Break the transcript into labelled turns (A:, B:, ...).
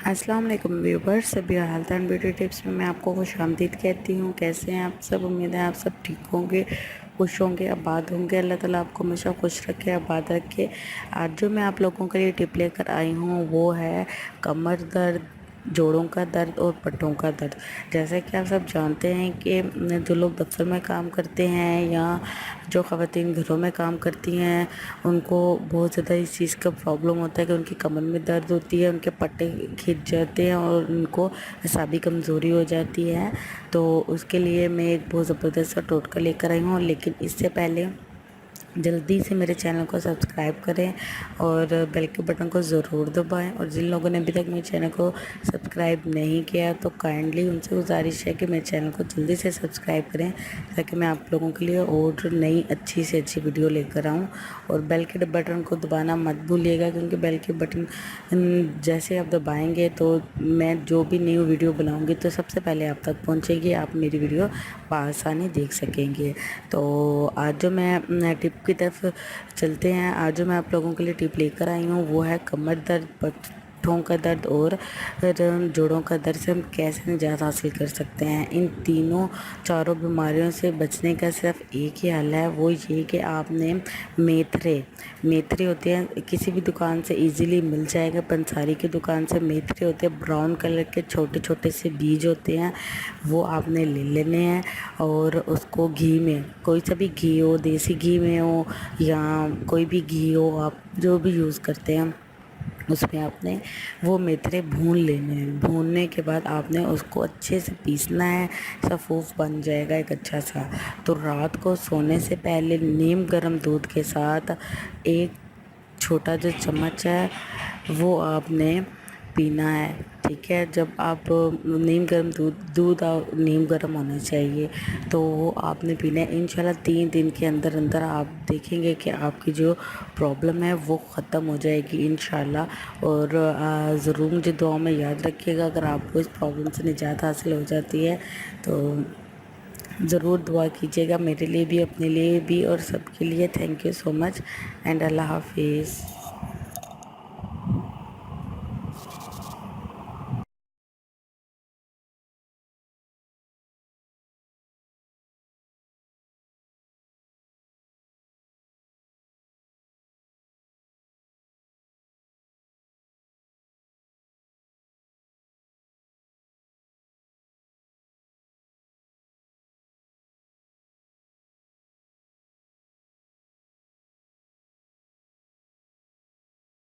A: السلام علیکم ویورز، سبھی ہیلتھ اینڈ بیوٹی ٹپس میں آپ کو خوش آمدید کہتی ہوں۔ کیسے ہیں آپ سب؟ امید ہے آپ سب ٹھیک ہوں گے، خوش ہوں گے، آباد ہوں گے۔ اللہ تعالیٰ آپ کو ہمیشہ خوش رکھے، آباد رکھے۔ آج جو میں آپ لوگوں کے لیے ٹپ لے کر آئی ہوں وہ ہے کمر درد، جوڑوں کا درد اور پٹھوں کا درد۔ جیسا کہ آپ سب جانتے ہیں کہ جو لوگ دفتر میں کام کرتے ہیں یا جو خواتین گھروں میں کام کرتی ہیں ان کو بہت زیادہ اس چیز کا پرابلم ہوتا ہے کہ ان کی کمر میں درد ہوتی ہے، ان کے پٹے کھنچ جاتے ہیں اور ان کو اعصابی کمزوری ہو جاتی ہے۔ تو اس کے لیے میں ایک بہت زبردست سا ٹوٹکا لے کر آئی ہوں، لیکن اس سے پہلے جلدی سے میرے چینل کو سبسکرائب کریں اور بیل کے بٹن کو ضرور دبائیں، اور جن لوگوں نے ابھی تک میرے چینل کو سبسکرائب نہیں کیا تو کائنڈلی ان سے گزارش ہے کہ میرے چینل کو جلدی سے سبسکرائب کریں تاکہ میں آپ لوگوں کے لیے اور نئی اچھی سے اچھی ویڈیو لے کر آؤں۔ اور بیل کے بٹن کو دبانا مت بھولیے گا، کیونکہ بیل کے بٹن جیسے آپ دبائیں گے تو میں جو بھی نیو ویڈیو بناؤں گی تو سب سے پہلے آپ تک پہنچے گی، آپ میری ویڈیو بآسانی دیکھ سکیں گے۔ تو آج جو میں ٹپ کی طرف چلتے ہیں، آج جو میں آپ لوگوں کے لیے ٹپ لے کر آئی ہوں وہ ہے کمر درد، پٹھوں کا درد اور جوڑوں کا درد سے ہم کیسے نجات حاصل کر سکتے ہیں۔ ان چاروں بیماریوں سے بچنے کا صرف ایک ہی حل ہے، وہ یہ کہ آپ نے میتھرے ہوتے ہیں، کسی بھی دکان سے ایزیلی مل جائے گا۔ پنساری کی دکان سے میتھرے ہوتے ہیں، براؤن کلر کے چھوٹے چھوٹے سے بیج ہوتے ہیں، وہ آپ نے لے لینے ہیں اور اس کو گھی میں، کوئی سا بھی گھی ہو، دیسی گھی میں ہو یا کوئی بھی گھی ہو آپ جو بھی یوز کرتے ہیں، اس میں آپ نے وہ میتھرے بھون لینے ہیں۔ بھوننے کے بعد آپ نے اس کو اچھے سے پیسنا ہے، صفوف بن جائے گا ایک اچھا سا۔ تو رات کو سونے سے پہلے نیم گرم دودھ کے ساتھ ایک چھوٹا جو چمچ ہے وہ آپ نے پینا ہے، ٹھیک ہے۔ جب آپ نیم گرم نیم گرم ہونا چاہیے تو وہ آپ نے پینا ہے۔ انشاءاللہ 3 دن کے اندر اندر آپ دیکھیں گے کہ آپ کی جو پرابلم ہے وہ ختم ہو جائے گی انشاءاللہ۔ اور ضرور مجھے دعاؤں میں یاد رکھیے گا اگر آپ کو اس پرابلم سے نجات حاصل ہو جاتی ہے تو ضرور دعا کیجیے گا، میرے لیے بھی، اپنے لیے بھی اور سب کے لیے۔ Thank you so much and اللہ حافظ۔